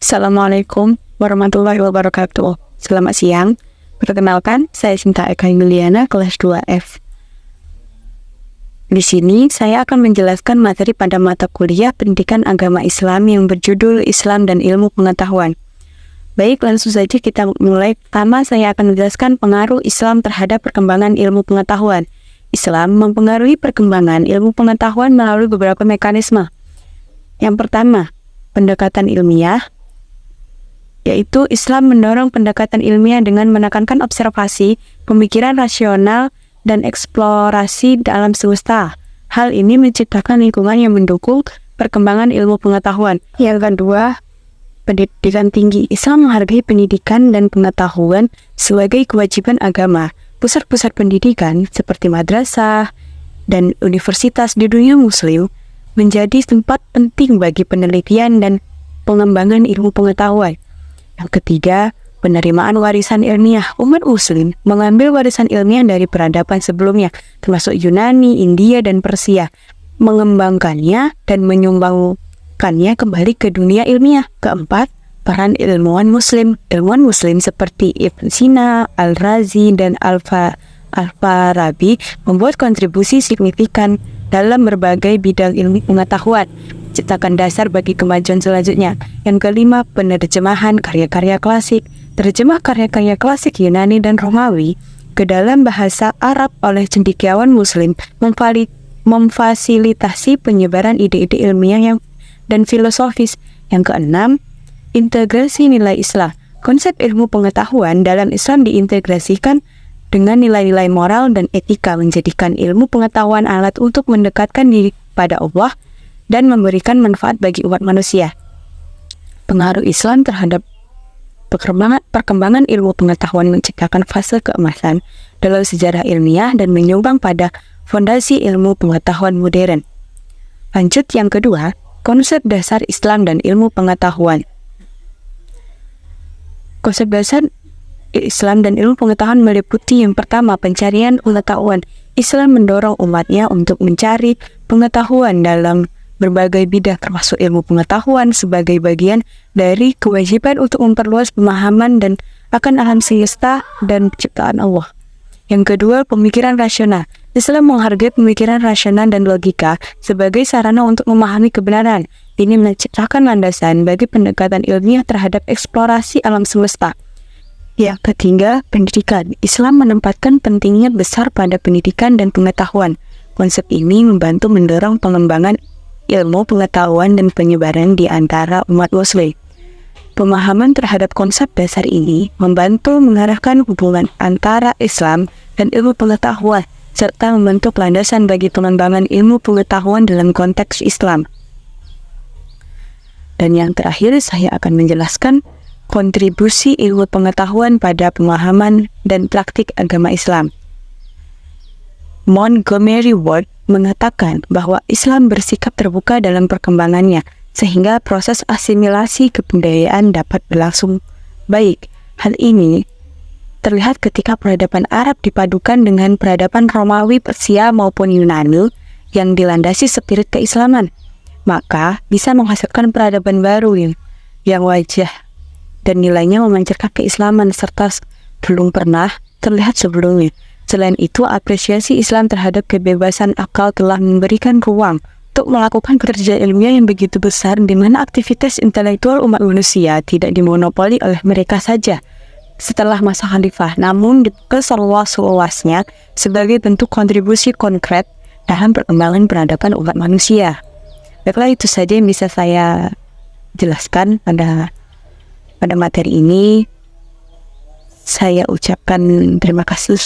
Assalamualaikum warahmatullahi wabarakatuh. Selamat siang. Perkenalkan, saya Sinta Eka Yuliana, kelas 2F. Di sini saya akan menjelaskan materi pada mata kuliah Pendidikan Agama Islam yang berjudul Islam dan Ilmu Pengetahuan. Baik, langsung saja kita mulai. Pertama, saya akan menjelaskan pengaruh Islam terhadap perkembangan ilmu pengetahuan. Islam mempengaruhi perkembangan ilmu pengetahuan melalui beberapa mekanisme. Yang pertama, pendekatan ilmiah, yaitu Islam mendorong pendekatan ilmiah dengan menekankan observasi, pemikiran rasional, dan eksplorasi dalam semesta. Hal ini menciptakan lingkungan yang mendukung perkembangan ilmu pengetahuan. Yang kedua, pendidikan tinggi. Islam menghargai pendidikan dan pengetahuan sebagai kewajiban agama. Pusat-pusat pendidikan seperti madrasah dan universitas di dunia muslim menjadi tempat penting bagi penelitian dan pengembangan ilmu pengetahuan. Yang ketiga, penerimaan warisan ilmiah. Umat muslim mengambil warisan ilmiah dari peradaban sebelumnya, termasuk Yunani, India, dan Persia, mengembangkannya dan menyumbangkannya kembali ke dunia ilmiah. Keempat, peran ilmuwan muslim. Ilmuwan muslim seperti Ibn Sina, Al-Razi, dan Al-Farabi membuat kontribusi signifikan dalam berbagai bidang ilmu pengetahuan, ciptakan dasar bagi kemajuan selanjutnya. Yang kelima, penerjemahan karya-karya klasik. Terjemah karya-karya klasik Yunani dan Romawi ke dalam bahasa Arab oleh cendekiawan muslim memfasilitasi penyebaran ide-ide ilmiah dan filosofis. Yang keenam, integrasi nilai Islam. Konsep ilmu pengetahuan dalam Islam diintegrasikan dengan nilai-nilai moral dan etika, menjadikan ilmu pengetahuan alat untuk mendekatkan diri pada Allah dan memberikan manfaat bagi umat manusia. Pengaruh Islam terhadap perkembangan ilmu pengetahuan menciptakan fase keemasan dalam sejarah ilmiah dan menyumbang pada fondasi ilmu pengetahuan modern. Lanjut yang kedua, konsep dasar Islam dan ilmu pengetahuan. Konsep dasar Islam dan ilmu pengetahuan meliputi yang pertama, pencarian pengetahuan. Islam mendorong umatnya untuk mencari pengetahuan dalam berbagai bidang, termasuk ilmu pengetahuan sebagai bagian dari kewajiban untuk memperluas pemahaman dan akan alam semesta dan ciptaan Allah. Yang kedua, pemikiran rasional. Islam menghargai pemikiran rasional dan logika sebagai sarana untuk memahami kebenaran. Ini menciptakan landasan bagi pendekatan ilmiah terhadap eksplorasi alam semesta. Yang ketiga, pendidikan. Islam menempatkan pentingnya besar pada pendidikan dan pengetahuan. Konsep ini membantu mendorong pengembangan ilmu pengetahuan dan penyebaran di antara umat muslim. Pemahaman terhadap konsep dasar ini membantu mengarahkan hubungan antara Islam dan ilmu pengetahuan, serta membentuk landasan bagi pengembangan ilmu pengetahuan dalam konteks Islam. Dan yang terakhir, saya akan menjelaskan kontribusi ilmu pengetahuan pada pemahaman dan praktik agama Islam. Montgomery Ward mengatakan bahwa Islam bersikap terbuka dalam perkembangannya, sehingga proses asimilasi kebudayaan dapat berlangsung baik. Hal ini terlihat ketika peradaban Arab dipadukan dengan peradaban Romawi, Persia, maupun Yunani yang dilandasi spirit keislaman. Maka bisa menghasilkan peradaban baru yang wajah dan nilainya memancarkan keislaman serta belum pernah terlihat sebelumnya. Selain itu, apresiasi Islam terhadap kebebasan akal telah memberikan ruang untuk melakukan kerja ilmiah yang begitu besar, di mana aktivitas intelektual umat manusia tidak dimonopoli oleh mereka saja setelah masa khalifah, namun dibuka seluas-luasnya sebagai bentuk kontribusi konkret dalam perkembangan peradaban umat manusia. Baiklah, itu saja yang bisa saya jelaskan pada materi ini. Saya ucapkan terima kasih.